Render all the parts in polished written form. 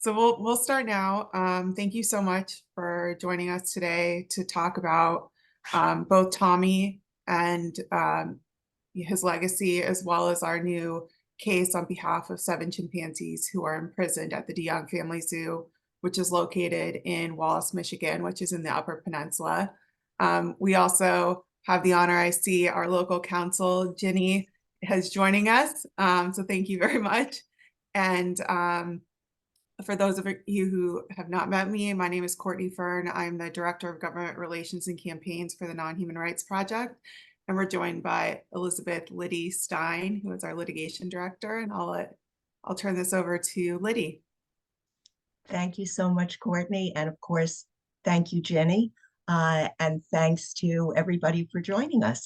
So we'll start now. Thank you so much for joining us today to talk about both Tommy and his legacy, as well as our new case on behalf of 7 chimpanzees who are imprisoned at the DeYoung Family Zoo, which is located in Wallace, Michigan, which is in the Upper Peninsula. We also have the honor, I see our local counsel, Ginny, is joining us. So thank you very much. And for those of you who have not met me, my name is Courtney Fern. I'm the Director of Government Relations and Campaigns for the Nonhuman Rights Project. And we're joined by Elizabeth Liddy Stein, who is our litigation director. And I'll turn this over to Liddy. Thank you so much, Courtney. And of course, thank you, Jenny. And thanks to everybody for joining us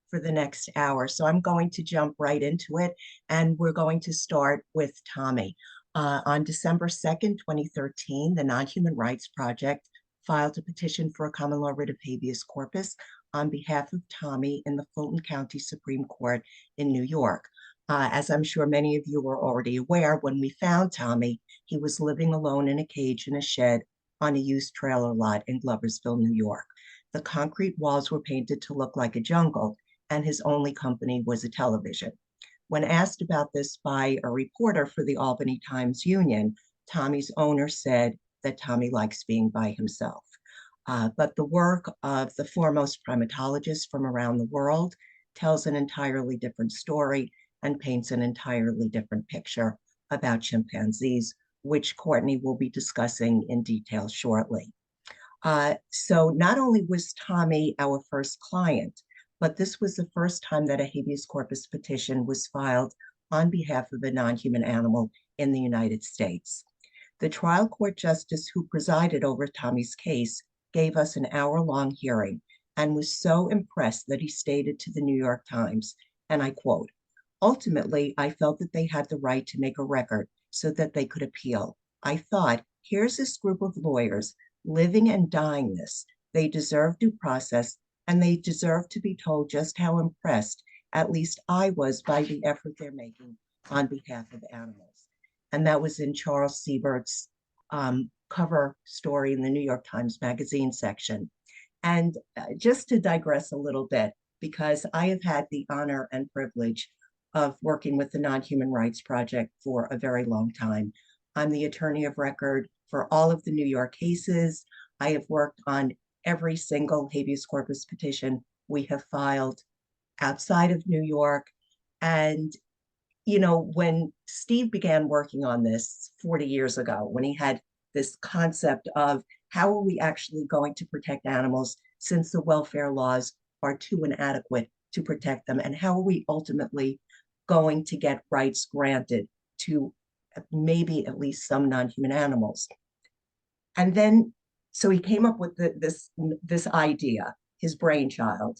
for the next hour. So I'm going to jump right into it. And we're going to start with Tommy. On December 2nd, 2013, the Nonhuman Rights Project filed a petition for a common law writ of habeas corpus on behalf of Tommy in the Fulton County Supreme Court in New York. As I'm sure many of you are already aware, when we found Tommy, he was living alone in a cage in a shed on a used trailer lot in Gloversville, New York. The concrete walls were painted to look like a jungle, and his only company was a television. When asked about this by a reporter for the Albany Times-Union, Tommy's owner said that Tommy likes being by himself. But the work of the foremost primatologists from around the world tells an entirely different story and paints an entirely different picture about chimpanzees, which Courtney will be discussing in detail shortly. So not only was Tommy our first client, but this was the first time that a habeas corpus petition was filed on behalf of a non-human animal in the United States. The trial court justice who presided over Tommy's case gave us an hour-long hearing and was so impressed that he stated to the New York Times, and I quote, "Ultimately, I felt that they had the right to make a record so that they could appeal. I thought, here's this group of lawyers living and dying this. They deserve due process, and they deserve to be told just how impressed, at least I was, by the effort they're making on behalf of animals." And that was in Charles Siebert's cover story in the New York Times Magazine section. And just to digress a little bit, because I have had the honor and privilege of working with the Nonhuman Rights Project for a very long time. I'm the attorney of record for all of the New York cases. I have worked on every single habeas corpus petition we have filed outside of New York. And, you know, when Steve began working on this 40 years ago, when he had this concept of how are we actually going to protect animals since the welfare laws are too inadequate to protect them, and how are we ultimately going to get rights granted to maybe at least some non-human animals. And then, so he came up with this idea, his brainchild.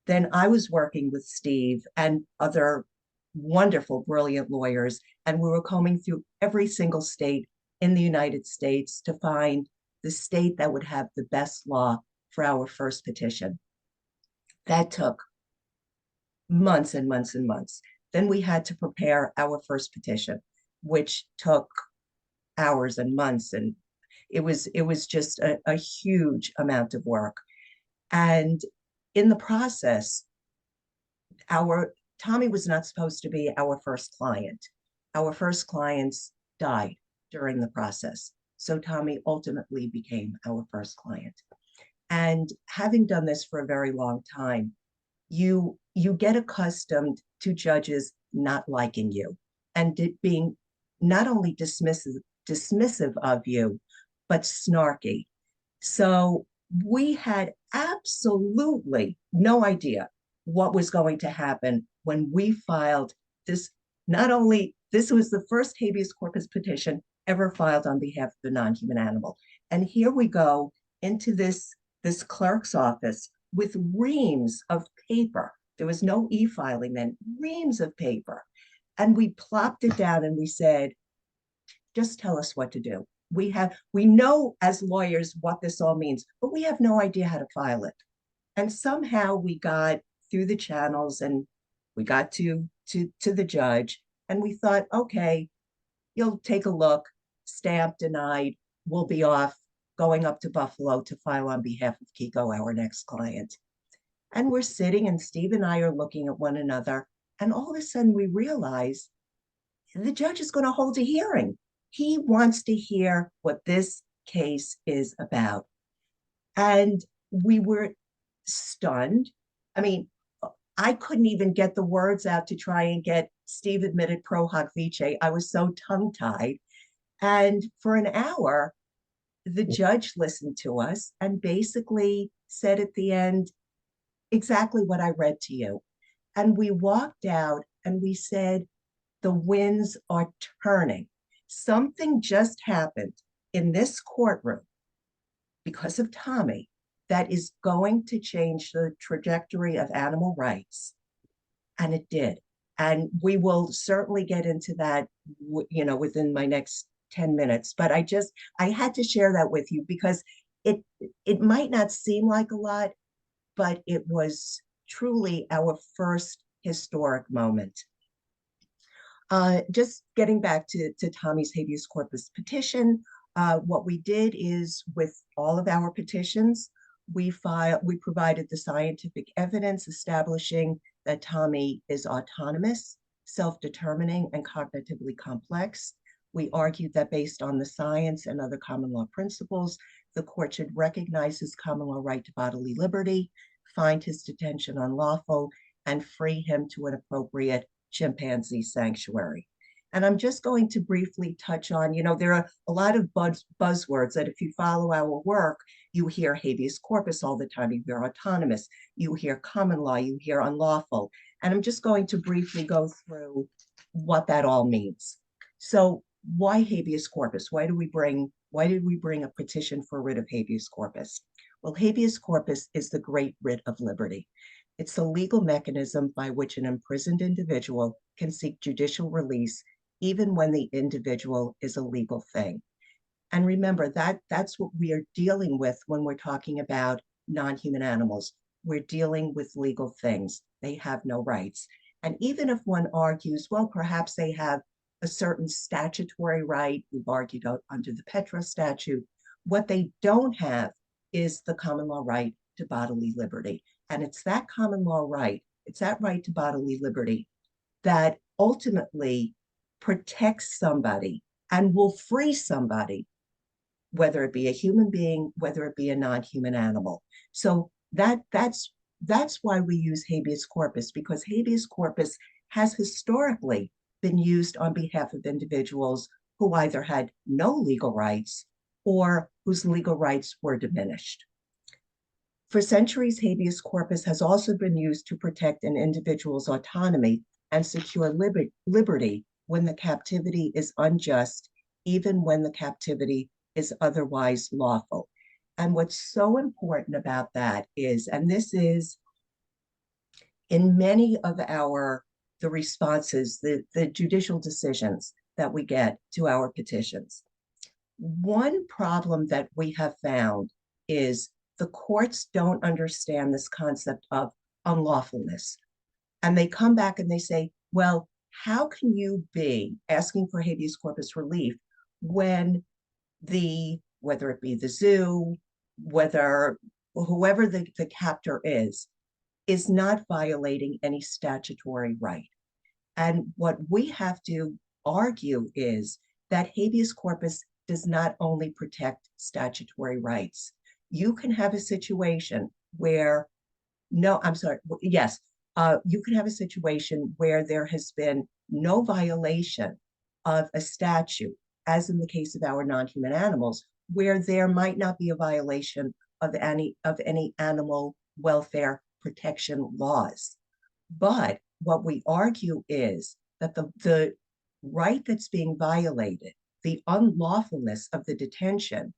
Then I was working with Steve and other wonderful, brilliant lawyers, and we were combing through every single state in the United States to find the state that would have the best law for our first petition. That took months and months and months. Then we had to prepare our first petition, which took hours and months, and it was just a huge amount of work. And in the process, our Tommy was not supposed to be our first client. Our first clients died during the process. So Tommy ultimately became our first client. And having done this for a very long time, you get accustomed to judges not liking you and being not only dismissive of you, but snarky. So we had absolutely no idea what was going to happen when we filed this. Not only this was the first habeas corpus petition ever filed on behalf of the non-human animal. And here we go into this clerk's office with reams of paper. There was no e-filing then, reams of paper. And we plopped it down and we said, just tell us what to do. We know as lawyers what this all means, but we have no idea how to file it. And somehow we got through the channels and we got to the judge, and we thought, okay, you'll take a look, stamp denied. We'll be off going up to Buffalo to file on behalf of Kiko, our next client. And we're sitting, and Steve and I are looking at one another. And all of a sudden we realize the judge is going to hold a hearing. He wants to hear what this case is about. And we were stunned. I mean, I couldn't even get the words out to try and get Steve admitted pro hoc vice. I was so tongue-tied. And for an hour, the judge listened to us and basically said at the end exactly what I read to you. And we walked out and we said, the winds are turning. Something just happened in this courtroom because of Tommy that is going to change the trajectory of animal rights. And it did. And we will certainly get into that, within my next 10 minutes. But I had to share that with you because it might not seem like a lot, but it was truly our first historic moment. Just getting back to Tommy's habeas corpus petition, what we did is with all of our petitions, we provided the scientific evidence establishing that Tommy is autonomous, self-determining, and cognitively complex. We argued that based on the science and other common law principles, the court should recognize his common law right to bodily liberty, find his detention unlawful, and free him to an appropriate chimpanzee sanctuary. And I'm just going to briefly touch on, there are a lot of buzzwords that if you follow our work, you hear habeas corpus all the time, you hear autonomous, you hear common law, you hear unlawful. And I'm just going to briefly go through what that all means. So why habeas corpus? Why did we bring a petition for writ of habeas corpus? Well, habeas corpus is the great writ of liberty. It's a legal mechanism by which an imprisoned individual can seek judicial release even when the individual is a legal thing. And remember, that's what we are dealing with when we're talking about non-human animals. We're dealing with legal things. They have no rights. And even if one argues, well, perhaps they have a certain statutory right, we've argued under the Petra statute, what they don't have is the common law right to bodily liberty. And it's that common law right, it's that right to bodily liberty that ultimately protects somebody and will free somebody, whether it be a human being, whether it be a non-human animal. So that's why we use habeas corpus, because habeas corpus has historically been used on behalf of individuals who either had no legal rights or whose legal rights were diminished. For centuries, habeas corpus has also been used to protect an individual's autonomy and secure liberty when the captivity is unjust, even when the captivity is otherwise lawful. And what's so important about that is, and this is in many of the responses, the judicial decisions that we get to our petitions, one problem that we have found is the courts don't understand this concept of unlawfulness. And they come back and they say, well, how can you be asking for habeas corpus relief when whether it be the zoo, whoever the captor is not violating any statutory right? And what we have to argue is that habeas corpus does not only protect statutory rights. You can have a situation where, you can have a situation where there has been no violation of a statute, as in the case of our non-human animals, where there might not be a violation of any animal welfare protection laws. But what we argue is that the right that's being violated, the unlawfulness of the detention,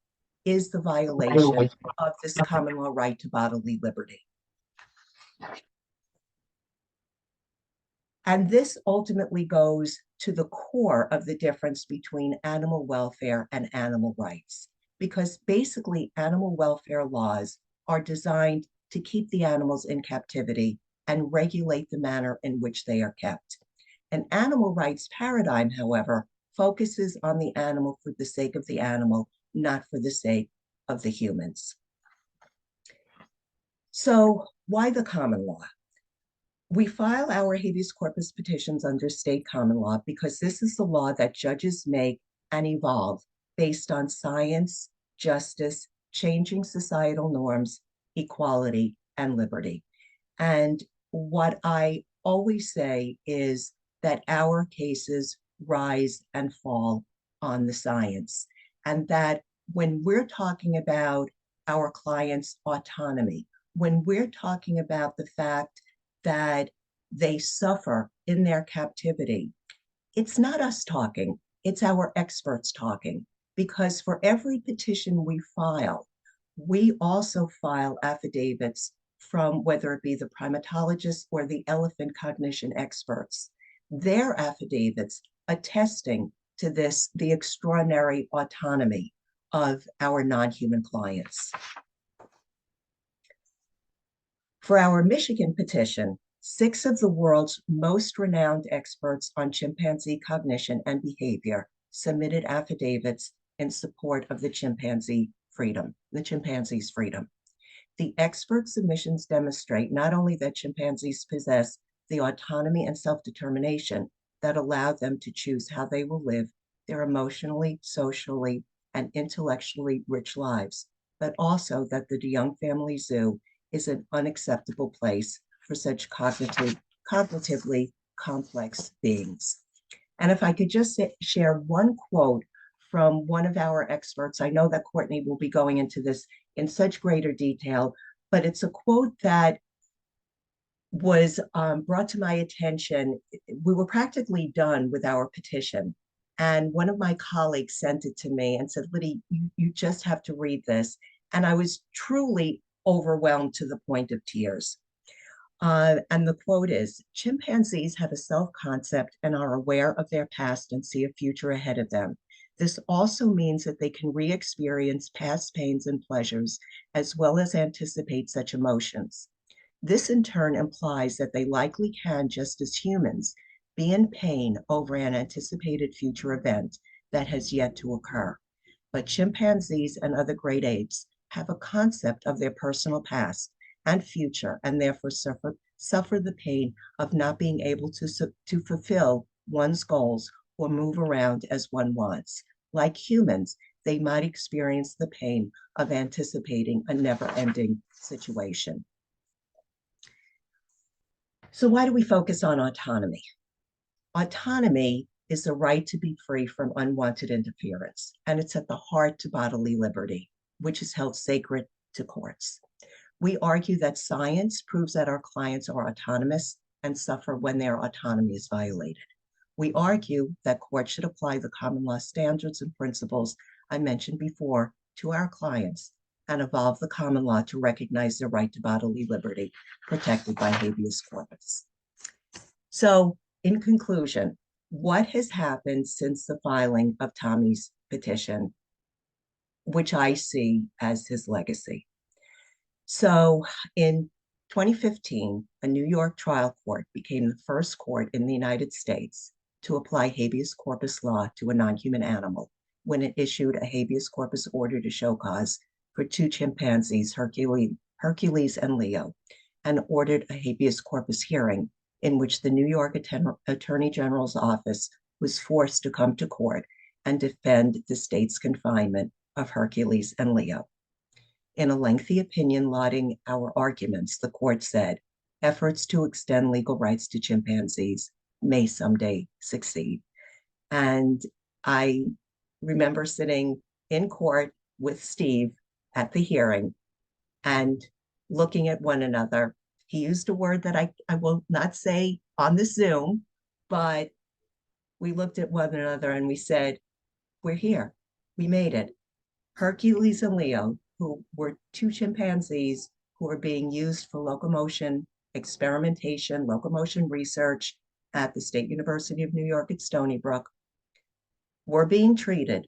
is the violation of this common law right to bodily liberty. And this ultimately goes to the core of the difference between animal welfare and animal rights, because basically animal welfare laws are designed to keep the animals in captivity and regulate the manner in which they are kept. An animal rights paradigm, however, focuses on the animal for the sake of the animal, not for the sake of the humans. So why the common law? We file our habeas corpus petitions under state common law because this is the law that judges make and evolve based on science, justice, changing societal norms, equality, and liberty. And what I always say is that our cases rise and fall on the science, and that when we're talking about our clients' autonomy, when we're talking about the fact that they suffer in their captivity, it's not us talking, it's our experts talking. Because for every petition we file, we also file affidavits from whether it be the primatologists or the elephant cognition experts, their affidavits attesting to this, the extraordinary autonomy of our non-human clients. For our Michigan petition, 6 of the world's most renowned experts on chimpanzee cognition and behavior submitted affidavits in support of the chimpanzee's freedom. The expert submissions demonstrate not only that chimpanzees possess the autonomy and self-determination that allow them to choose how they will live their emotionally, socially, and intellectually rich lives, but also that the DeYoung Family Zoo is an unacceptable place for such cognitively complex beings. And if I could just share one quote from one of our experts, I know that Courtney will be going into this in such greater detail, but it's a quote that was brought to my attention. We were practically done with our petition, and one of my colleagues sent it to me and said, Liddy, you just have to read this. And I was truly overwhelmed to the point of tears. And the quote is, chimpanzees have a self-concept and are aware of their past and see a future ahead of them. This also means that they can re-experience past pains and pleasures, as well as anticipate such emotions. This in turn implies that they likely can, just as humans, be in pain over an anticipated future event that has yet to occur. But chimpanzees and other great apes have a concept of their personal past and future, and therefore suffer the pain of not being able to fulfill one's goals or move around as one wants. Like humans, they might experience the pain of anticipating a never-ending situation. So why do we focus on autonomy? Autonomy is the right to be free from unwanted interference, and it's at the heart to bodily liberty, which is held sacred to courts. We argue that science proves that our clients are autonomous and suffer when their autonomy is violated. We argue that courts should apply the common law standards and principles I mentioned before to our clients and evolve the common law to recognize their right to bodily liberty protected by habeas corpus. So, in conclusion, what has happened since the filing of Tommy's petition, which I see as his legacy? So in 2015, a New York trial court became the first court in the United States to apply habeas corpus law to a non-human animal when it issued a habeas corpus order to show cause for 2 chimpanzees, Hercules and Leo, and ordered a habeas corpus hearing in which the New York Attorney General's office was forced to come to court and defend the state's confinement of Hercules and Leo. In a lengthy opinion lauding our arguments, the court said, efforts to extend legal rights to chimpanzees may someday succeed. And I remember sitting in court with Steve at the hearing and looking at one another. He used a word that I will not say on the Zoom, but we looked at one another and we said, we're here. We made it. Hercules and Leo, who were 2 chimpanzees who were being used for locomotion experimentation, locomotion research at the State University of New York at Stony Brook, were being treated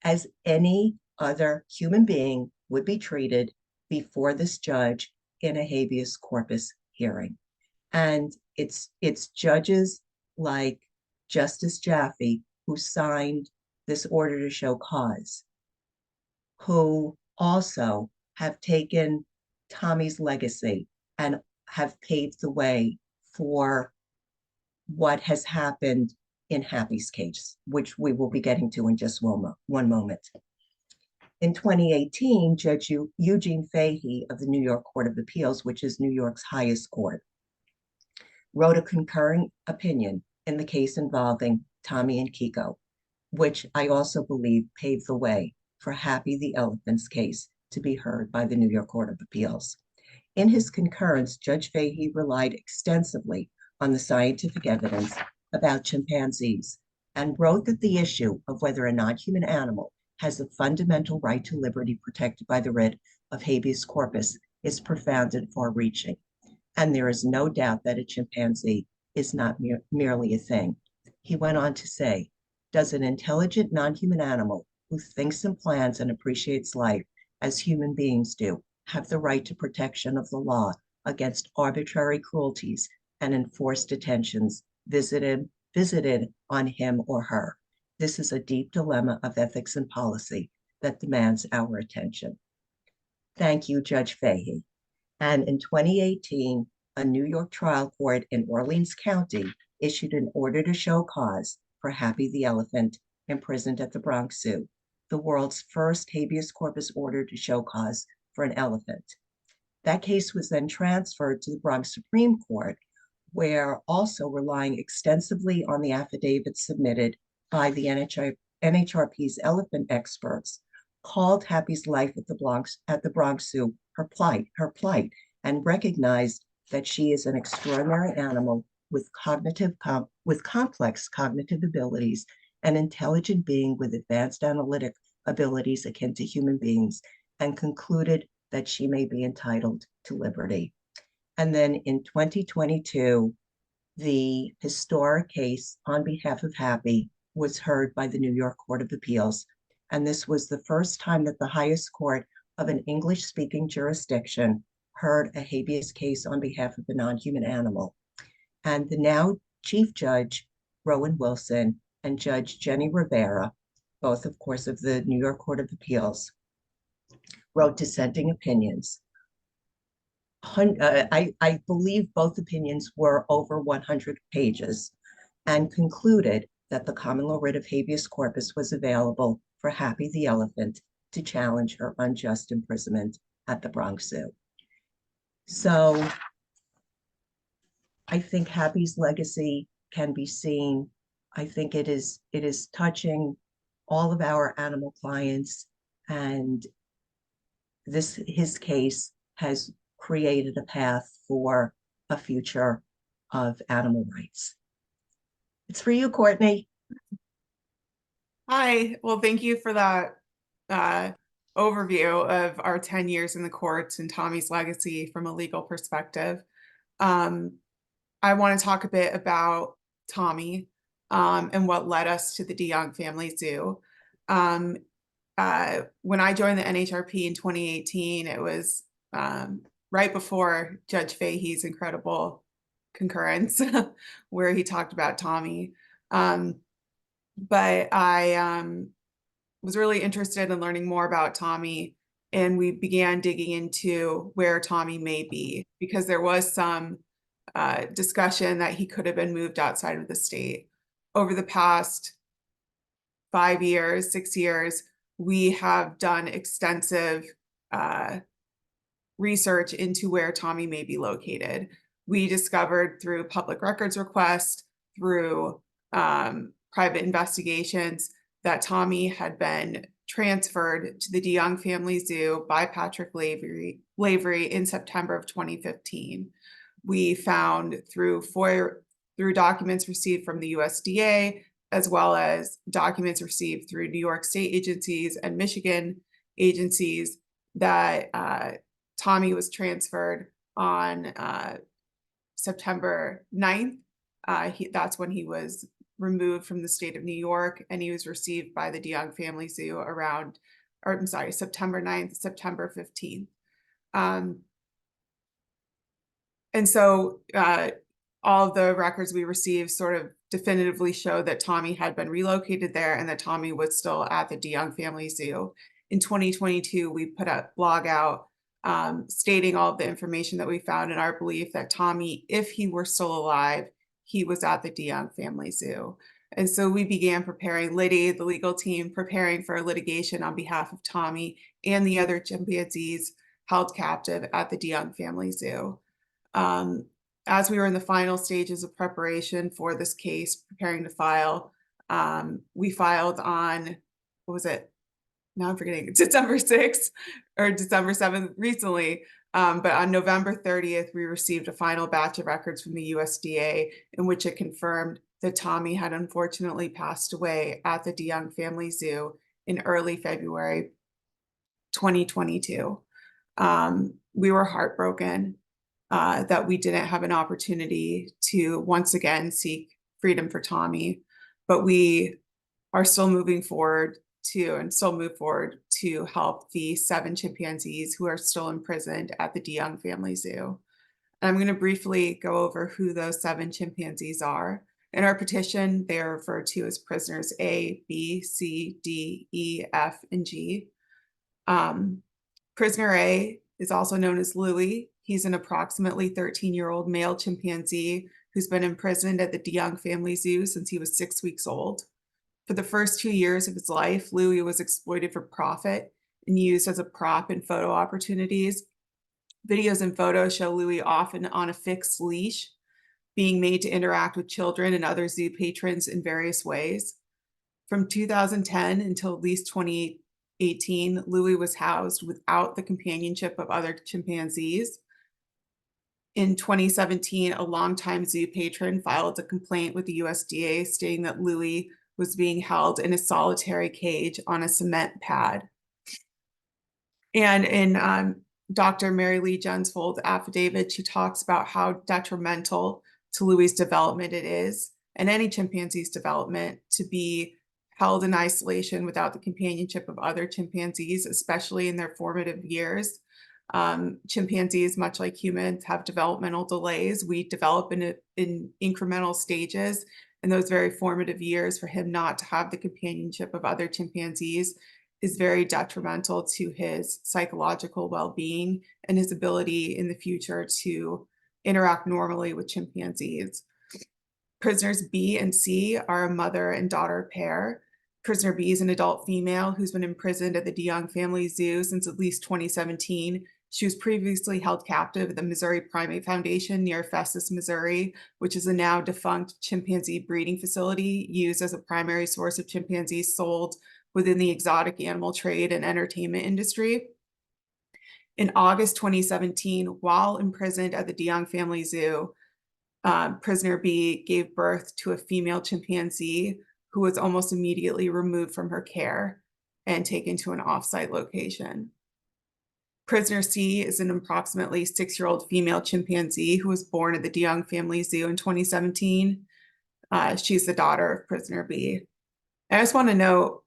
as any other human being would be treated before this judge in a habeas corpus hearing. And it's judges like Justice Jaffe who signed this order to show cause, who also have taken Tommy's legacy and have paved the way for what has happened in Happy's case, which we will be getting to in just one moment. In 2018, Judge Eugene Fahey of the New York Court of Appeals, which is New York's highest court, wrote a concurring opinion in the case involving Tommy and Kiko, which I also believe paved the way for Happy the elephant's case to be heard by the New York Court of Appeals. In his concurrence, Judge Fahey relied extensively on the scientific evidence about chimpanzees and wrote that the issue of whether a non-human animal has a fundamental right to liberty protected by the writ of habeas corpus is profound and far-reaching. And there is no doubt that a chimpanzee is not merely a thing. He went on to say, does an intelligent non-human animal who thinks and plans and appreciates life as human beings do have the right to protection of the law against arbitrary cruelties and enforced detentions visited on him or her? This is a deep dilemma of ethics and policy that demands our attention. Thank you, Judge Fahey. And in 2018, a New York trial court in Orleans County issued an order to show cause for Happy the elephant imprisoned at the Bronx Zoo, the world's first habeas corpus order to show cause for an elephant. That case was then transferred to the Bronx Supreme Court, where, also relying extensively on the affidavits submitted by the NhRP's elephant experts, called Happy's life at the Bronx Zoo her plight, and recognized that she is an extraordinary animal with complex cognitive abilities, an intelligent being with advanced analytic abilities akin to human beings, and concluded that she may be entitled to liberty. And then in 2022, the historic case on behalf of Happy was heard by the New York Court of Appeals. And this was the first time that the highest court of an English-speaking jurisdiction heard a habeas case on behalf of a non-human animal. And the now Chief Judge Rowan Wilson and Judge Jenny Rivera, both of course of the New York Court of Appeals, wrote dissenting opinions. I believe both opinions were over 100 pages and concluded that the common law writ of habeas corpus was available for Happy the elephant to challenge her unjust imprisonment at the Bronx Zoo. So I think Happy's legacy can be seen. I think it is touching all of our animal clients, and his case has created a path for a future of animal rights. It's for you, Courtney. Hi, well, thank you for that overview of our 10 years in the courts and Tommy's legacy from a legal perspective. I want to talk a bit about Tommy and what led us to the DeYoung Family Zoo. When I joined the NhRP in 2018, it was right before Judge Fahey's incredible concurrence where he talked about Tommy. But I was really interested in learning more about Tommy, and we began digging into where Tommy may be, because there was some discussion that he could have been moved outside of the state. Over the past 5 years, 6 years, we have done extensive research into where Tommy may be located. We discovered through public records requests, through private investigations, that Tommy had been transferred to the DeYoung Family Zoo by Patrick Lavery in September of 2015. We found through documents received from the USDA, as well as documents received through New York state agencies and Michigan agencies, that Tommy was transferred on September 9th. That's when he was removed from the state of New York, and he was received by the DeYoung Family Zoo September 9th, September 15th. And so all of the records we received sort of definitively showed that Tommy had been relocated there and that Tommy was still at the DeYoung Family Zoo. In 2022, we put a blog out stating all of the information that we found and our belief that Tommy, if he were still alive, he was at the DeYoung Family Zoo. And so we began preparing, Liddy, the legal team, preparing for litigation on behalf of Tommy and the other chimpanzees held captive at the DeYoung Family Zoo. As we were in the final stages of preparation for this case, preparing to file, we filed on, what was it? Now I'm forgetting, December 6th or December 7th recently. But on November 30th, we received a final batch of records from the USDA in which it confirmed that Tommy had unfortunately passed away at the DeYoung Family Zoo in early February 2022. We were heartbroken that we didn't have an opportunity to once again seek freedom for Tommy, but we are still moving forward to help the 7 chimpanzees who are still imprisoned at the DeYoung Family Zoo. And I'm going to briefly go over who those 7 chimpanzees are. In our petition, they are referred to as prisoners A, B, C, D, E, F, and G. Prisoner A is also known as Louie. He's an approximately 13-year-old male chimpanzee who's been imprisoned at the DeYoung Family Zoo since he was 6 weeks old. For the first 2 years of his life, Louie was exploited for profit and used as a prop in photo opportunities. Videos and photos show Louie often on a fixed leash, being made to interact with children and other zoo patrons in various ways. From 2010 until at least 2018, Louie was housed without the companionship of other chimpanzees. In 2017, a longtime zoo patron filed a complaint with the USDA stating that Louie was being held in a solitary cage on a cement pad. And in Dr. Mary Lee Jensvold's affidavit, she talks about how detrimental to Louie's development it is, and any chimpanzee's development, to be held in isolation without the companionship of other chimpanzees, especially in their formative years. Chimpanzees, much like humans, have developmental delays. We develop in incremental stages. In those very formative years, for him not to have the companionship of other chimpanzees is very detrimental to his psychological well-being and his ability in the future to interact normally with chimpanzees. Prisoners B and C are a mother and daughter pair. Prisoner B is an adult female who's been imprisoned at the DeYoung Family Zoo since at least 2017. She was previously held captive at the Missouri Primate Foundation near Festus, Missouri, which is a now defunct chimpanzee breeding facility used as a primary source of chimpanzees sold within the exotic animal trade and entertainment industry. In August 2017, while imprisoned at the DeYoung Family Zoo, prisoner B gave birth to a female chimpanzee who was almost immediately removed from her care and taken to an off-site location. Prisoner C is an approximately 6-year-old female chimpanzee who was born at the DeYoung Family Zoo in 2017. She's the daughter of prisoner B. I just want to note,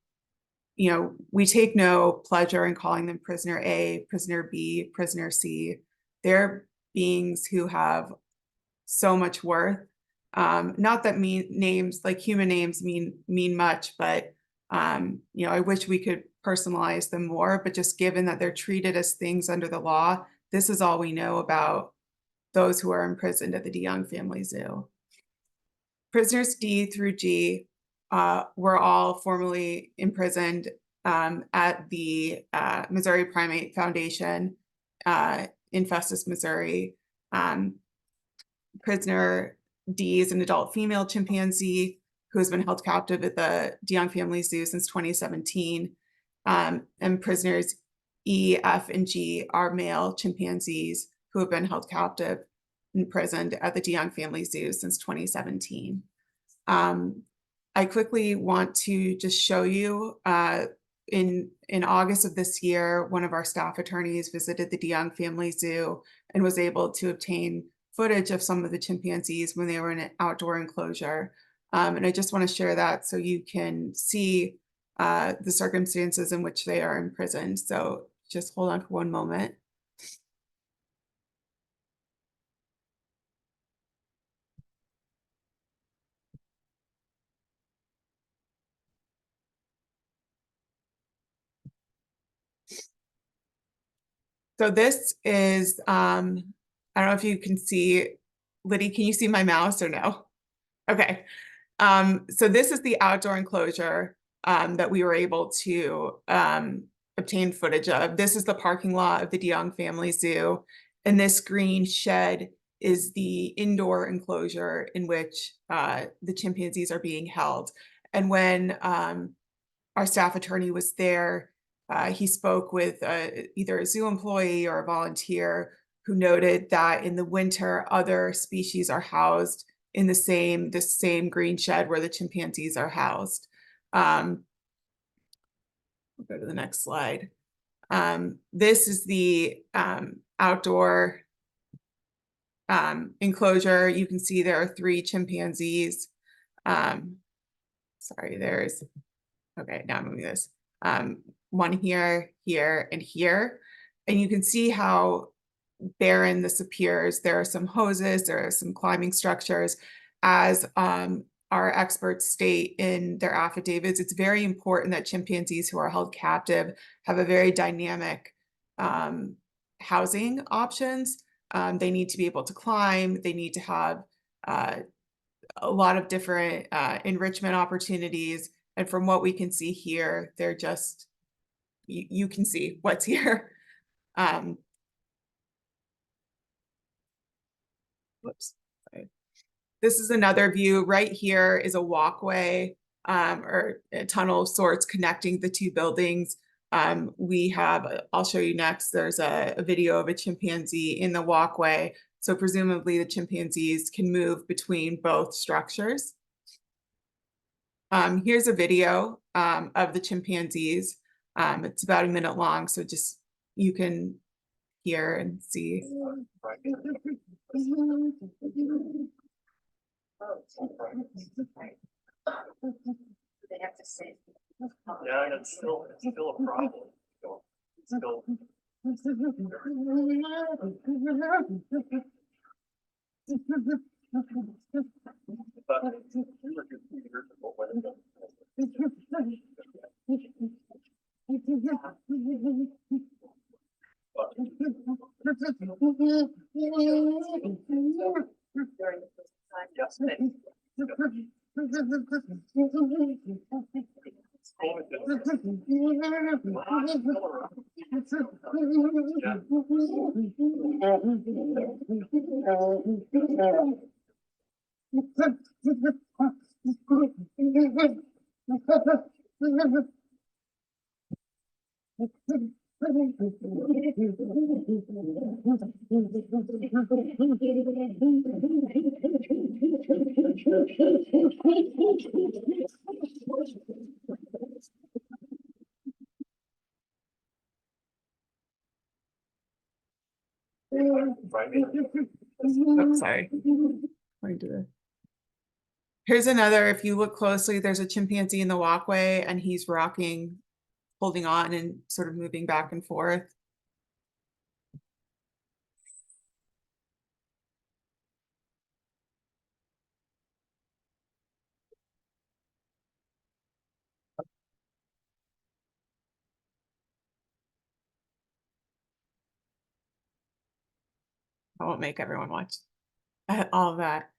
we take no pleasure in calling them prisoner A, prisoner B, prisoner C. They're beings who have so much worth. Not that names, like human names, mean much, but I wish we could personalize them more, but just given that they're treated as things under the law, this is all we know about those who are imprisoned at the DeYoung Family Zoo. Prisoners D through G were all formerly imprisoned at the Missouri Primate Foundation in Festus, Missouri. Prisoner D is an adult female chimpanzee who has been held captive at the DeYoung Family Zoo since 2017. And prisoners E, F, and G are male chimpanzees who have been held captive and imprisoned at the DeYoung Family Zoo since 2017. I quickly want to just show you, in August of this year, one of our staff attorneys visited the DeYoung Family Zoo and was able to obtain footage of some of the chimpanzees when they were in an outdoor enclosure. And I just want to share that so you can see the circumstances in which they are imprisoned. So just hold on for one moment. So this is, I don't know if you can see, Liddy, can you see my mouse or no? Okay. So this is the outdoor enclosure that we were able to obtain footage of. This is the parking lot of the DeYoung Family Zoo. And this green shed is the indoor enclosure in which the chimpanzees are being held. And when our staff attorney was there, he spoke with either a zoo employee or a volunteer who noted that in the winter, other species are housed in the same green shed where the chimpanzees are housed. We'll go to the next slide. This is the outdoor enclosure. You can see there are 3 chimpanzees. Sorry, okay, now I'm moving this. One here, here, and here. And you can see how barren this appears. There are some hoses, there are some climbing structures. As our experts state in their affidavits, it's very important that chimpanzees who are held captive have a very dynamic housing options. They need to be able to climb, they need to have a lot of different enrichment opportunities. And from what we can see here, they're just, you can see what's here. Whoops. Sorry. This is another view. Right here is a walkway or a tunnel of sorts connecting the 2 buildings. We have, I'll show you next, there's a video of a chimpanzee in the walkway. So presumably the chimpanzees can move between both structures. Here's a video of the chimpanzees. It's about 1 minute long, so just you can hear and see. They have to say. Yeah, and it's still a problem. It's still. Oh, sorry. Here's another, if you look closely, there's a chimpanzee in the walkway and he's rocking, holding on and sort of moving back and forth. I won't make everyone watch all of that.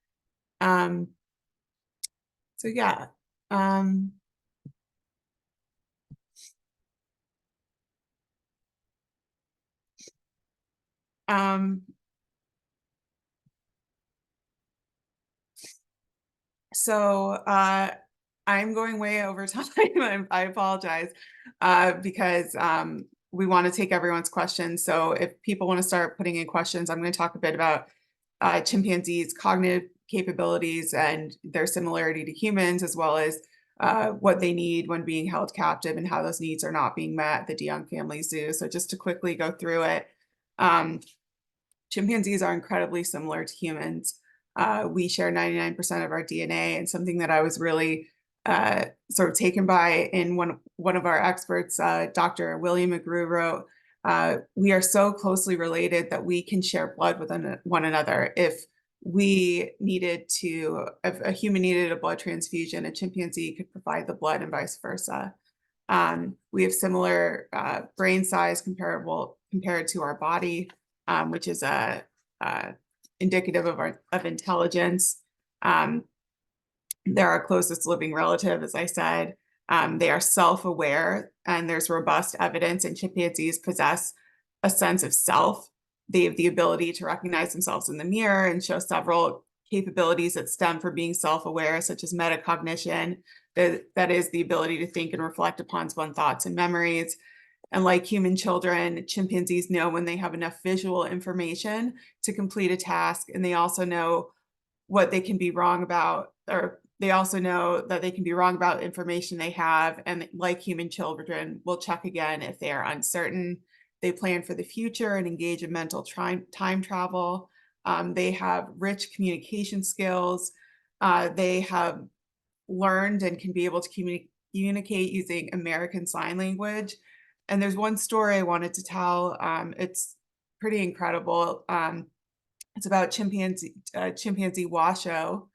So yeah. So I'm going way over time. I apologize because we want to take everyone's questions. So if people want to start putting in questions, I'm going to talk a bit about chimpanzees' cognitive capabilities and their similarity to humans, as well as what they need when being held captive and how those needs are not being met at the DeYoung Family Zoo. So just to quickly go through it, chimpanzees are incredibly similar to humans. We share 99% of our DNA, and something that I was really sort of taken by in one of our experts, Dr. William McGrew wrote, we are so closely related that we can share blood with one another. If a human needed a blood transfusion, a chimpanzee could provide the blood and vice versa. We have similar brain size, comparable compared to our body, which is indicative of intelligence. They're our closest living relative, as I said. They are self-aware, and there's robust evidence, and chimpanzees possess a sense of self. They have the ability to recognize themselves in the mirror and show several capabilities that stem from being self-aware, such as metacognition, that is the ability to think and reflect upon one's thoughts and memories. And like human children, chimpanzees know when they have enough visual information to complete a task, and they also know what they can be wrong about, or they also know that they can be wrong about information they have, and like human children, will check again if they are uncertain. They plan for the future and engage in mental time travel. They have rich communication skills. They have learned and can be able to communicate using American Sign Language. And there's one story I wanted to tell. It's pretty incredible. It's about chimpanzee Washoe,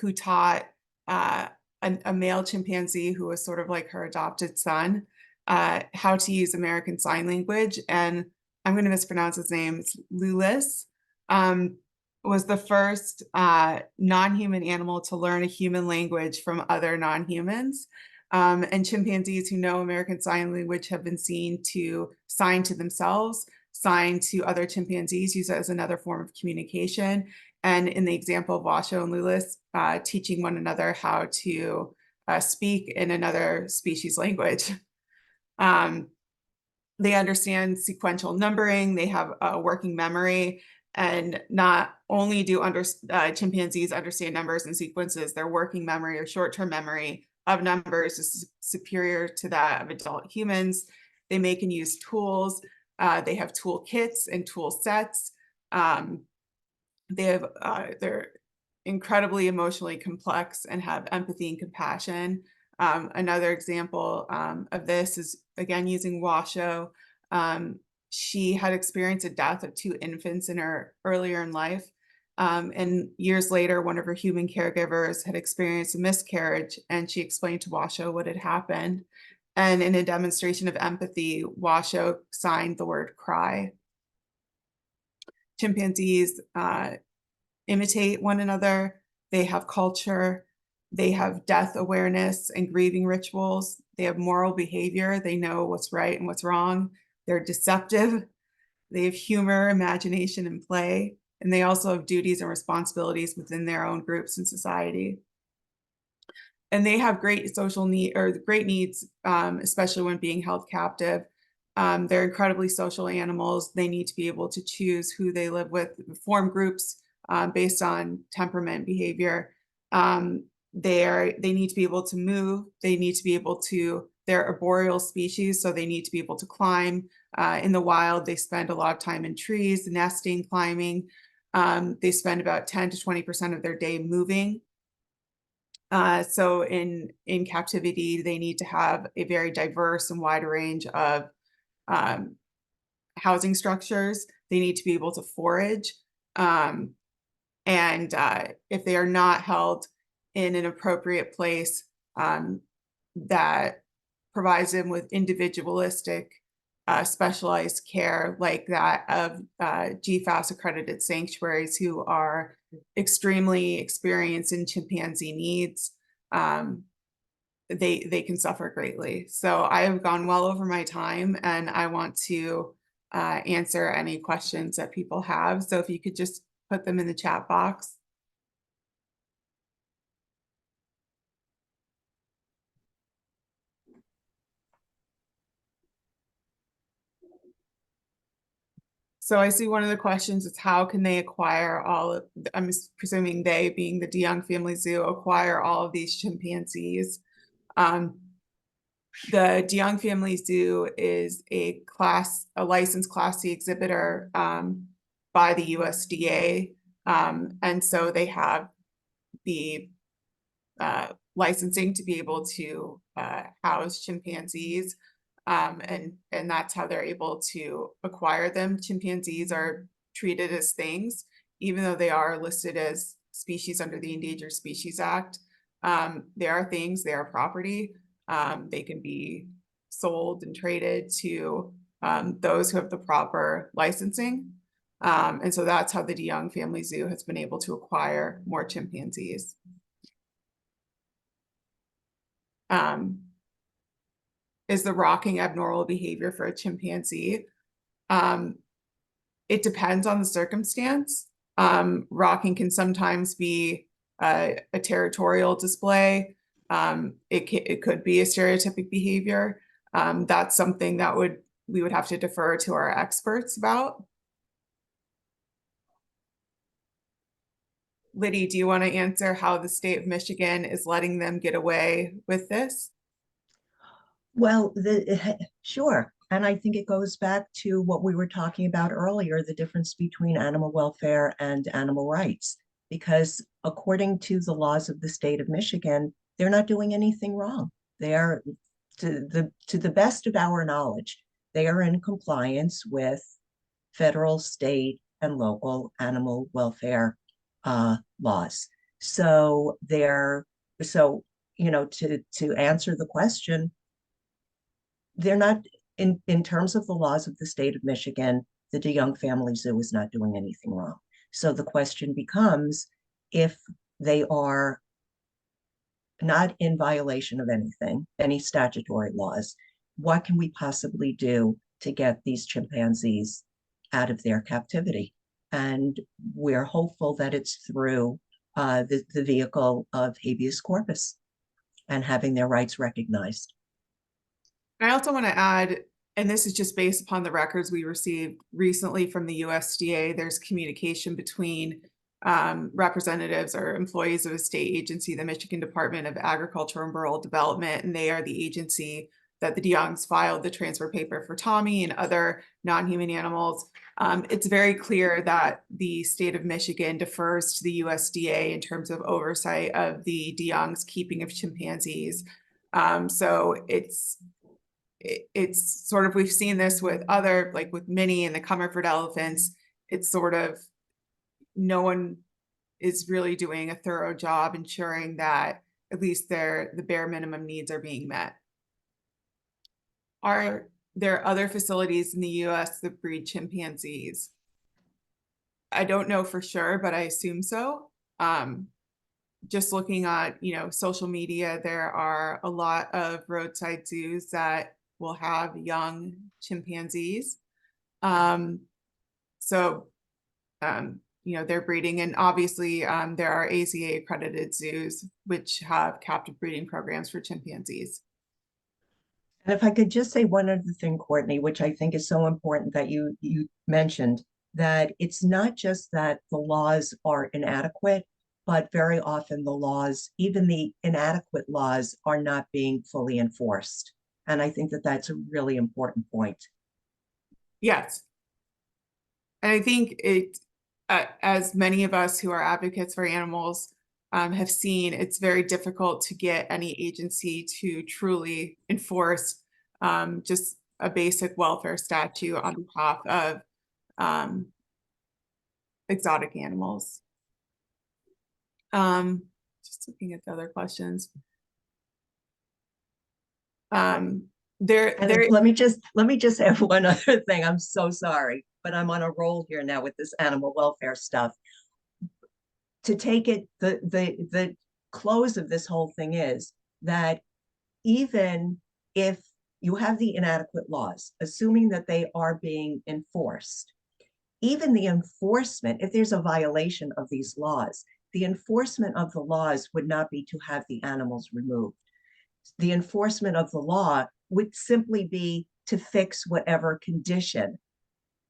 who taught a male chimpanzee who was sort of like her adopted son how to use American Sign Language. And I'm going to mispronounce his name. It's Lulis. Was the first non-human animal to learn a human language from other non-humans. And chimpanzees who know American Sign Language have been seen to sign to themselves, sign to other chimpanzees, use it as another form of communication. And in the example of Washoe and Lulis, teaching one another how to speak in another species language. They understand sequential numbering, they have a working memory, and not only do chimpanzees understand numbers and sequences, their working memory or short-term memory of numbers is superior to that of adult humans. They make and use tools. They have tool kits and tool sets. They're incredibly emotionally complex and have empathy and compassion. Another example of this is, again, using Washoe. She had experienced a death of 2 infants earlier in life. And years later, one of her human caregivers had experienced a miscarriage, and she explained to Washoe what had happened. And in a demonstration of empathy, Washoe signed the word cry. Chimpanzees imitate one another. They have culture. They have death awareness and grieving rituals. They have moral behavior. They know what's right and what's wrong. They're deceptive. They have humor, imagination, and play. And they also have duties and responsibilities within their own groups and society. And they have great social need, or great needs, especially when being held captive. They're incredibly social animals. They need to be able to choose who they live with, form groups based on temperament, behavior. They need to be able to move. They need to be able to, they're arboreal species, so they need to be able to climb. In the wild, they spend a lot of time in trees, nesting, climbing. They spend about 10 to 20% of their day moving. So in captivity, they need to have a very diverse and wide range of housing structures. They need to be able to forage. And if they are not held in an appropriate place that provides them with individualistic, specialized care like that of GFAS accredited sanctuaries who are extremely experienced in chimpanzee needs, they can suffer greatly. So I have gone well over my time, and I want to answer any questions that people have. So if you could just put them in the chat box. So I see one of the questions is how can they acquire all of, I'm presuming they being the DeYoung Family Zoo, acquire all of these chimpanzees. The DeYoung Family Zoo is a licensed Class C exhibitor by the USDA. And so they have the licensing to be able to house chimpanzees. And that's how they're able to acquire them. Chimpanzees are treated as things, even though they are listed as species under the Endangered Species Act. They are things, they are property. They can be sold and traded to those who have the proper licensing. And so that's how the DeYoung Family Zoo has been able to acquire more chimpanzees. Is the rocking abnormal behavior for a chimpanzee? It depends on the circumstance. Rocking can sometimes be a territorial display. It could be a stereotypic behavior. That's something that we would have to defer to our experts about. Liddy, do you want to answer how the state of Michigan is letting them get away with this? Well, sure. And I think it goes back to what we were talking about earlier, the difference between animal welfare and animal rights. Because according to the laws of the state of Michigan, they're not doing anything wrong. They are, to the best of our knowledge, they are in compliance with federal, state, and local animal welfare laws. So to answer the question, they're not, in terms of the laws of the state of Michigan, the DeYoung Family Zoo is not doing anything wrong. So the question becomes, if they are not in violation of anything, any statutory laws, what can we possibly do to get these chimpanzees out of their captivity? And we're hopeful that it's through the vehicle of habeas corpus and having their rights recognized. I also want to add, and this is just based upon the records we received recently from the USDA, there's communication between representatives or employees of a state agency, the Michigan Department of Agriculture and Rural Development, and they are the agency that the DeYoungs filed the transfer paper for Tommy and other non-human animals. It's very clear that the state of Michigan defers to the USDA in terms of oversight of the DeYoungs' keeping of chimpanzees. So it's sort of, we've seen this with other, like with Minnie and the Comerford elephants. It's sort of, no one is really doing a thorough job ensuring that at least the bare minimum needs are being met. Are there other facilities in the US that breed chimpanzees? I don't know for sure, but I assume so. Just looking at, social media, there are a lot of roadside zoos that will have young chimpanzees. They're breeding, and obviously there are AZA accredited zoos which have captive breeding programs for chimpanzees. And if I could just say one other thing, Courtney, which I think is so important that you mentioned, that it's not just that the laws are inadequate, but very often the laws, even the inadequate laws, are not being fully enforced. And I think that that's a really important point. Yes. And I think as many of us who are advocates for animals have seen, it's very difficult to get any agency to truly enforce just a basic welfare statute on behalf of exotic animals. Just looking at the other questions. Let me just add one other thing. I'm so sorry, but I'm on a roll here now with this animal welfare stuff. To take it, the close of this whole thing is that even if you have the inadequate laws, assuming that they are being enforced, even the enforcement, if there's a violation of these laws, the enforcement of the laws would not be to have the animals removed. The enforcement of the law would simply be to fix whatever condition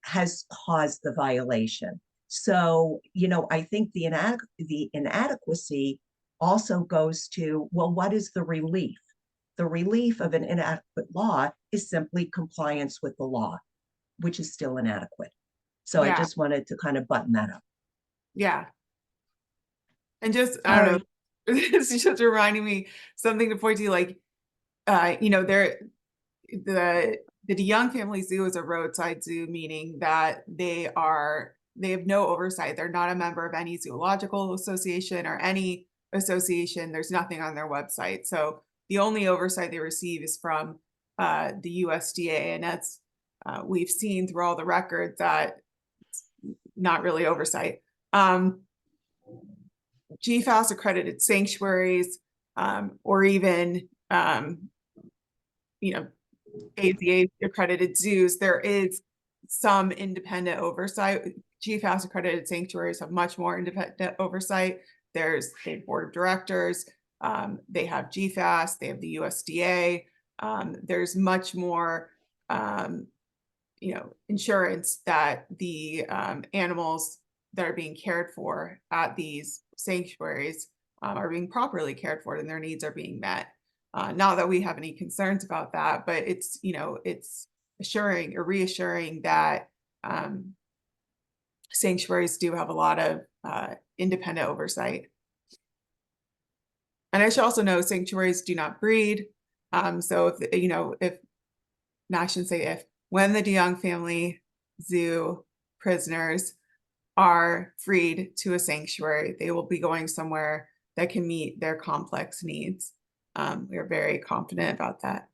has caused the violation. So, I think the inadequacy also goes to, well, what is the relief? The relief of an inadequate law is simply compliance with the law, which is still inadequate. So yeah. I just wanted to kind of button that up. Yeah. And just, I don't know, it's just reminding me something to point to, like, the DeYoung Family Zoo is a roadside zoo, meaning that they have no oversight. They're not a member of any zoological association or any association. There's nothing on their website. So the only oversight they receive is from the USDA, and that's we've seen through all the records that it's not really oversight. GFAS accredited sanctuaries, or even, you know, AZA accredited zoos, there is some independent oversight. GFAS accredited sanctuaries have much more independent oversight. There's a board of directors, they have GFAS, they have the USDA. There's much more, insurance that the animals that are being cared for at these sanctuaries are being properly cared for and their needs are being met. Not that we have any concerns about that, but it's, it's assuring or reassuring that sanctuaries do have a lot of independent oversight. And I should also know sanctuaries do not breed. So if I shouldn't say if, when the DeYoung Family Zoo prisoners are freed to a sanctuary, they will be going somewhere that can meet their complex needs. We are very confident about that.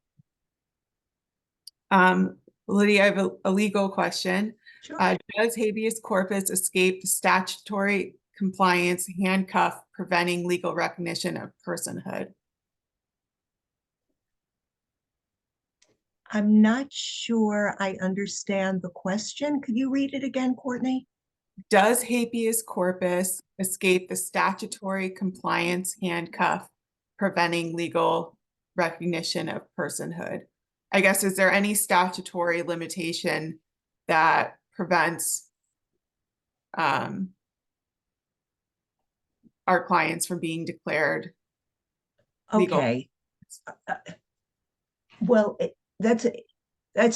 Lydia, I have a legal question. Sure. Does habeas corpus escape the statutory compliance handcuff preventing legal recognition of personhood? I'm not sure I understand the question. Could you read it again, Courtney? Does habeas corpus escape the statutory compliance handcuff preventing legal recognition of personhood? I guess, is there any statutory limitation that prevents our clients from being declared legal? Okay. Well, that's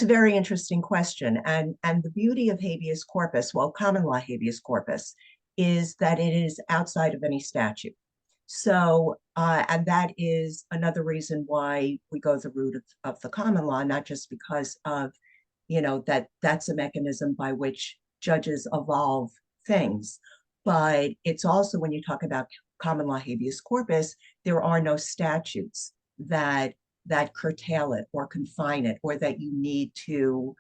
a very interesting question. And the beauty of habeas corpus, well, common law habeas corpus, is that it is outside of any statute. So, and that is another reason why we go the route of the common law, not just because of, that's a mechanism by which judges evolve things, but it's also when you talk about common law habeas corpus, there are no statutes that curtail it or confine it, or that you need to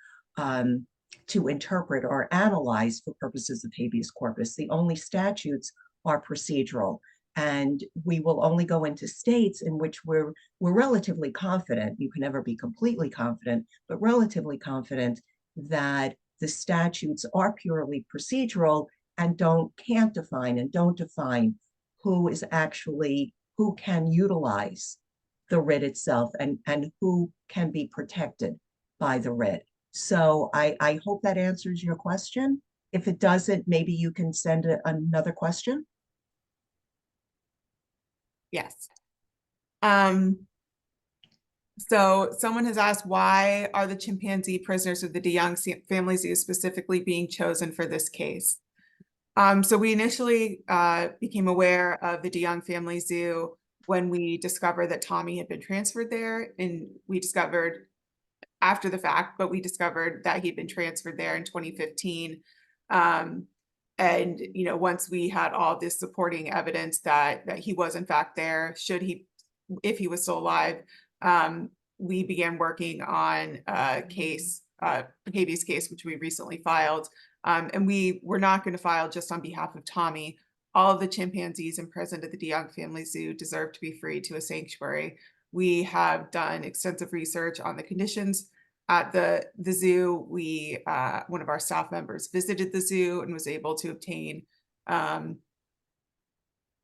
interpret or analyze for purposes of habeas corpus. The only statutes are procedural, and we will only go into states in which we're relatively confident. You can never be completely confident, but relatively confident that the statutes are purely procedural and can't define and don't define who can utilize the writ itself and who can be protected by the writ. So I hope that answers your question. If it doesn't, maybe you can send another question. Yes. So someone has asked, why are the chimpanzee prisoners of the DeYoung Family Zoo specifically being chosen for this case? So we initially became aware of the DeYoung Family Zoo when we discovered that Tommy had been transferred there, and we discovered after the fact, but we discovered that he'd been transferred there in 2015. And once we had all this supporting evidence that he was in fact there, if he was still alive, we began working on a case, habeas case, which we recently filed. And we were not going to file just on behalf of Tommy. All of the chimpanzees imprisoned at the DeYoung Family Zoo deserve to be free to a sanctuary. We have done extensive research on the conditions at the zoo. One of our staff members visited the zoo and was able to obtain the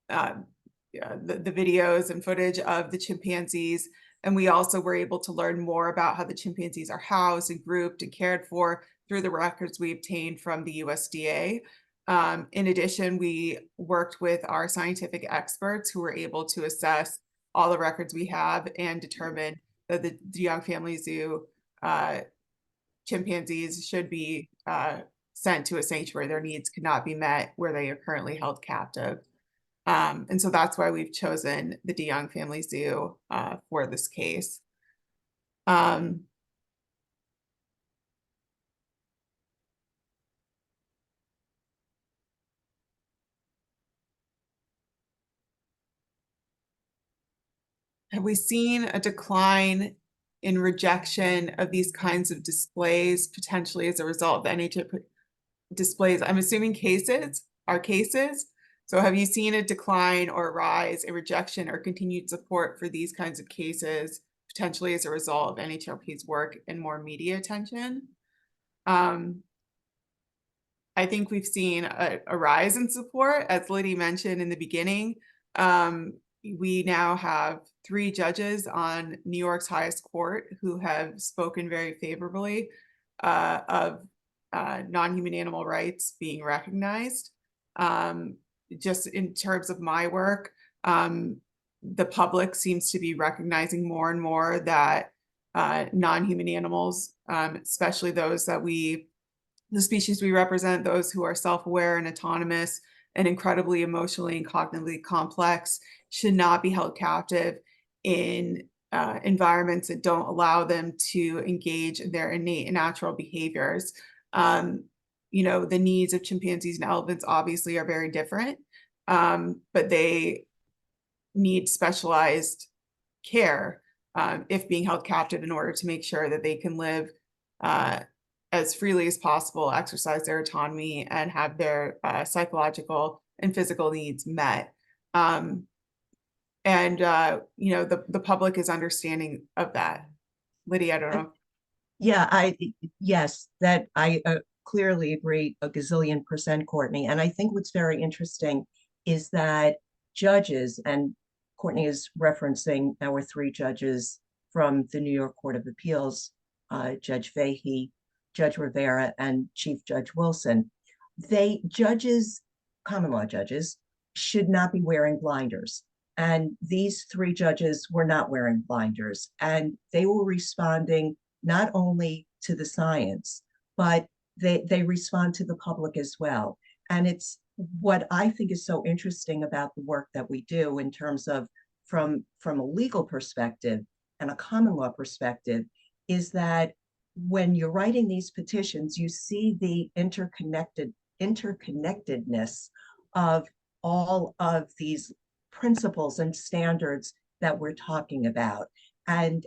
videos and footage of the chimpanzees. And we also were able to learn more about how the chimpanzees are housed and grouped and cared for through the records we obtained from the USDA. In addition, we worked with our scientific experts who were able to assess all the records we have and determine that the DeYoung Family Zoo chimpanzees should be sent to a sanctuary. Their needs could not be met where they are currently held captive. And so that's why we've chosen the DeYoung Family Zoo for this case. Have we seen a decline in rejection of these kinds of displays, potentially as a result of the NhRP displays? I'm assuming cases are cases. So have you seen a decline or rise in rejection or continued support for these kinds of cases, potentially as a result of NhRP's work and more media attention? I think we've seen a rise in support, as Liddy mentioned in the beginning. We now have 3 judges on New York's highest court who have spoken very favorably of non-human animal rights being recognized. Just in terms of my work, the public seems to be recognizing more and more that non-human animals, especially those that the species we represent, those who are self-aware and autonomous and incredibly emotionally and cognitively complex, should not be held captive in environments that don't allow them to engage in their innate and natural behaviors. You know, the needs of chimpanzees and elephants obviously are very different, but they need specialized care if being held captive, in order to make sure that they can live as freely as possible, exercise their autonomy, and have their psychological and physical needs met. You know, the public is understanding of that. Lydia, I don't know. Yeah, yes, that I clearly agree a gazillion percent, Courtney. And I think what's very interesting is that judges, and Courtney is referencing our 3 judges from the New York Court of Appeals, Judge Fahey, Judge Rivera, and Chief Judge Wilson. Common law judges, should not be wearing blinders. And these 3 judges were not wearing blinders, and they were responding not only to the science, but they respond to the public as well. And it's what I think is so interesting about the work that we do in terms of from a legal perspective and a common law perspective, is that when you're writing these petitions, you see the interconnectedness of all of these principles and standards that we're talking about. And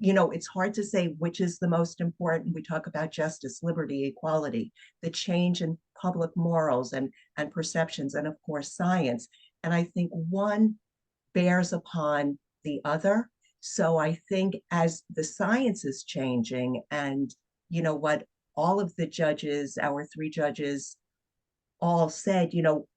you know, it's hard to say which is the most important. We talk about justice, liberty, equality, the change in public morals and perceptions, and of course, science. And I think one bears upon the other. So I think as the science is changing, and you know what all of the judges, our 3 judges, all said, you know,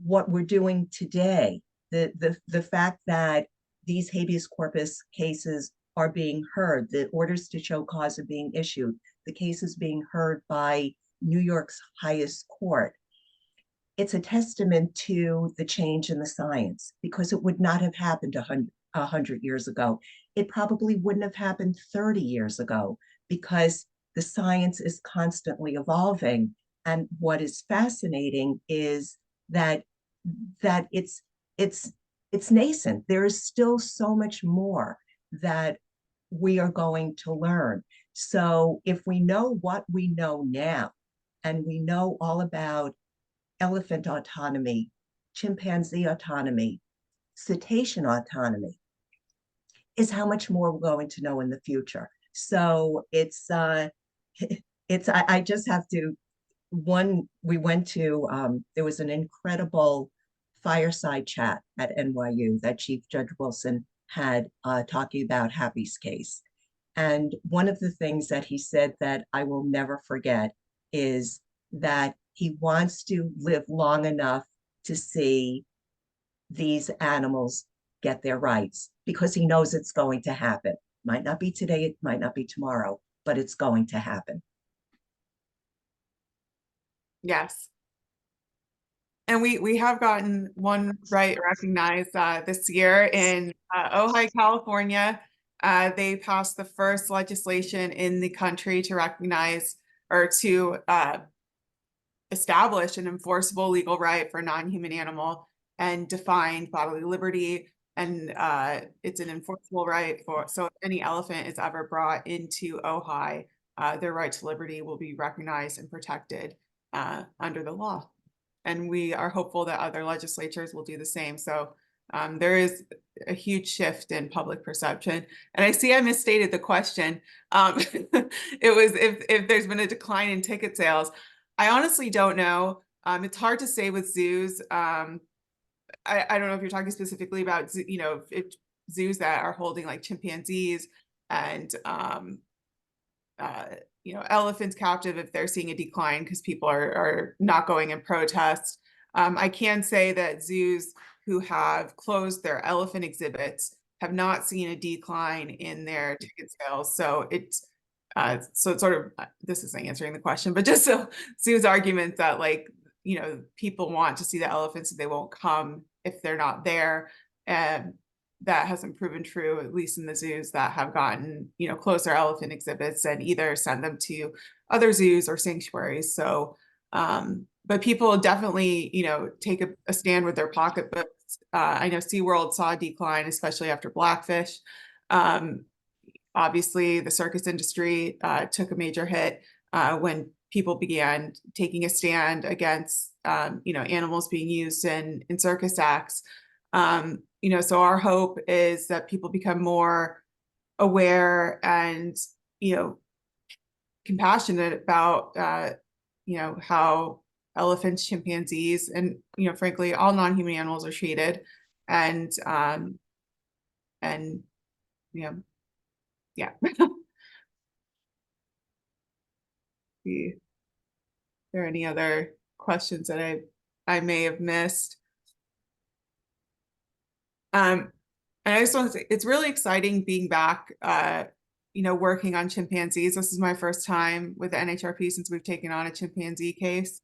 what we're doing today, the fact that these habeas corpus cases are being heard, the orders to show cause are being issued, the cases being heard by New York's highest court, it's a testament to the change in the science, because it would not have happened 100 years ago. It probably wouldn't have happened 30 years ago, because the science is constantly evolving. And what is fascinating is that it's nascent. There is still so much more that we are going to learn. So if we know what we know now, and we know all about elephant autonomy, chimpanzee autonomy, cetacean autonomy, is how much more we're going to know in the future. So I just have to, we went to, there was an incredible fireside chat at NYU that Chief Judge Wilson had talking about Happy's case. And one of the things that he said that I will never forget is that he wants to live long enough to see these animals get their rights, because he knows it's going to happen. Might not be today, it might not be tomorrow, but it's going to happen. Yes. And we have gotten one right recognized this year in Ojai, California. They passed the first legislation in the country to recognize, or to establish, an enforceable legal right for a non-human animal, and defined bodily liberty. And it's an enforceable right so if any elephant is ever brought into Ojai, their right to liberty will be recognized and protected under the law. And we are hopeful that other legislatures will do the same. So There is a huge shift in public perception. And I see I misstated the question. It was if there's been a decline in ticket sales. I honestly don't know. It's hard to say with zoos. I don't know if you're talking specifically about, if zoos that are holding like chimpanzees and, elephants captive, if they're seeing a decline because people are not going in protest. I can say that zoos who have closed their elephant exhibits have not seen a decline in their ticket sales. So it's sort of, this isn't answering the question, but just so Sue's argument that people want to see the elephants and they won't come if they're not there. And that hasn't proven true, at least in the zoos that have gotten, close their elephant exhibits and either send them to other zoos or sanctuaries. So, but people definitely, take a stand with their pocketbooks. I know SeaWorld saw a decline, especially after Blackfish. Obviously, the circus industry took a major hit when people began taking a stand against, animals being used in circus acts. So our hope is that people become more aware and, compassionate about, how elephants, chimpanzees, and, frankly, all non-human animals are treated. And, yeah. See, are there any other questions that I may have missed? And I just want to say it's really exciting being back, working on chimpanzees. This is my first time with the NhRP since we've taken on a chimpanzee case,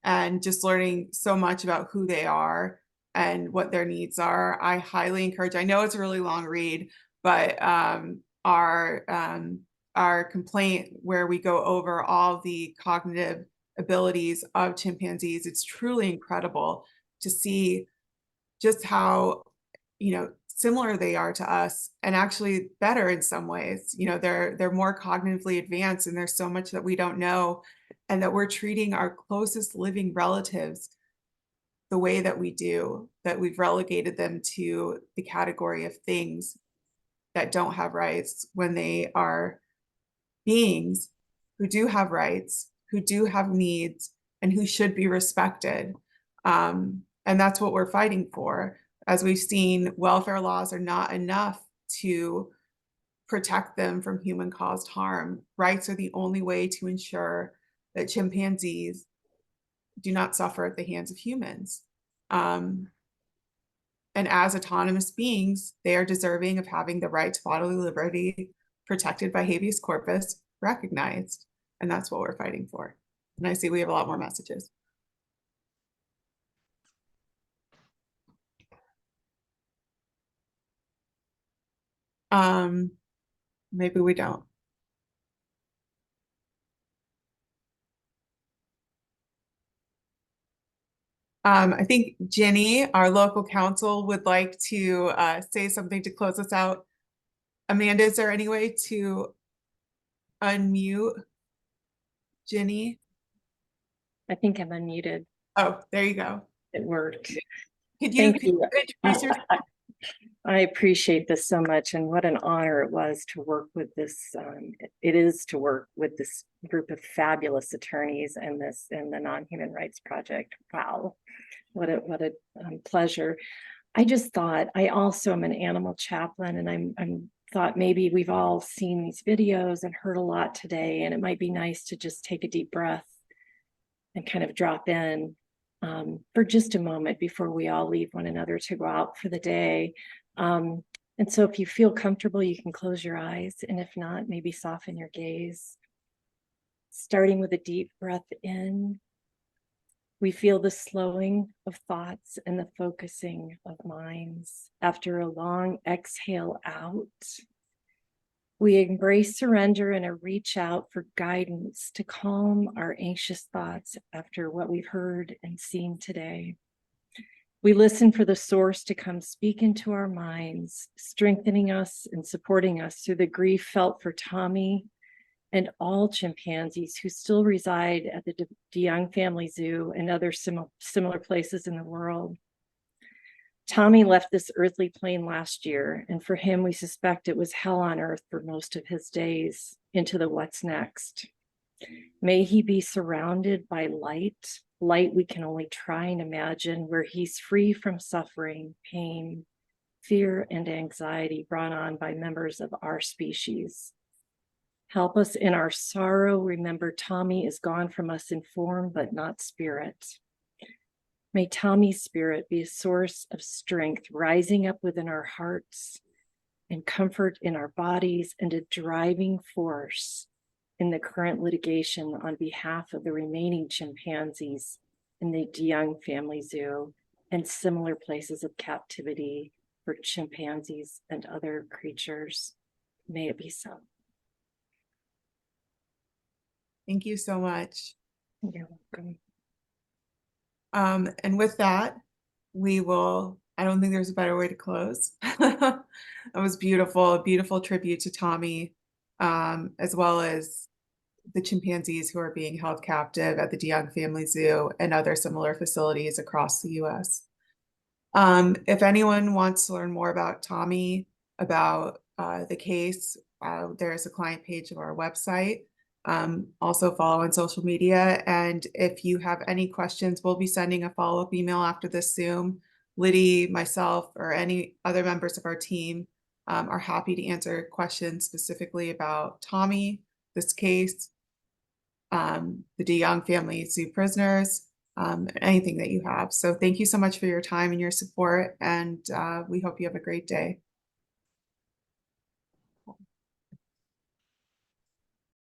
and just learning so much about who they are and what their needs are. I highly encourage, I know it's a really long read, but our complaint where we go over all the cognitive abilities of chimpanzees, it's truly incredible to see just how similar they are to us, and actually better in some ways. They're more cognitively advanced, and there's so much that we don't know, and that we're treating our closest living relatives the way that we do, that we've relegated them to the category of things that don't have rights, when they are beings who do have rights, who do have needs, and who should be respected. And that's what we're fighting for. As we've seen, welfare laws are not enough to protect them from human-caused harm. Rights are the only way to ensure that chimpanzees do not suffer at the hands of humans. And as autonomous beings, they are deserving of having the right to bodily liberty protected by habeas corpus recognized. And that's what we're fighting for. And I see we have a lot more messages. Maybe we don't. I think Jenny, our local counsel, would like to say something to close us out. Amanda, is there any way to unmute Jenny? I think I'm unmuted. Oh, there you go. It worked. Could you Thank you. introduce yourself? I appreciate this so much, and what an honor it was to work with this. It is to work with this group of fabulous attorneys and the Nonhuman Rights Project. Wow, what a pleasure. I just thought, I also am an animal chaplain, and I'm thought maybe we've all seen these videos and heard a lot today, and it might be nice to just take a deep breath and kind of drop in for just a moment before we all leave one another to go out for the day. And so if you feel comfortable, you can close your eyes, and if not, maybe soften your gaze. Starting with a deep breath in, we feel the slowing of thoughts and the focusing of minds. After a long exhale out, we embrace surrender and a reach out for guidance to calm our anxious thoughts after what we've heard and seen today. We listen for the source to come speak into our minds, strengthening us and supporting us through the grief felt for Tommy and all chimpanzees who still reside at the DeYoung Family Zoo and other similar places in the world. Tommy left this earthly plane last year, and for him, we suspect it was hell on earth for most of his days into the what's next. May he be surrounded by light we can only try and imagine, where he's free from suffering, pain, fear, and anxiety brought on by members of our species. Help us in our sorrow. Remember, Tommy is gone from us in form, but not spirit. May Tommy's spirit be a source of strength, rising up within our hearts and comfort in our bodies, and a driving force in the current litigation on behalf of the remaining chimpanzees in the DeYoung Family Zoo and similar places of captivity for chimpanzees and other creatures. May it be so. Thank you so much. You're welcome. And with that, I don't think there's a better way to close. That was beautiful, a beautiful tribute to Tommy, as well as the chimpanzees who are being held captive at the DeYoung Family Zoo and other similar facilities across the US. If anyone wants to learn more about Tommy, about the case, there's a client page of our website. Also follow on social media. And if you have any questions, we'll be sending a follow-up email after this Zoom. Liddy, myself, or any other members of our team are happy to answer questions specifically about Tommy, this case, the DeYoung Family Zoo prisoners, anything that you have. So thank you so much for your time and your support, and we hope you have a great day.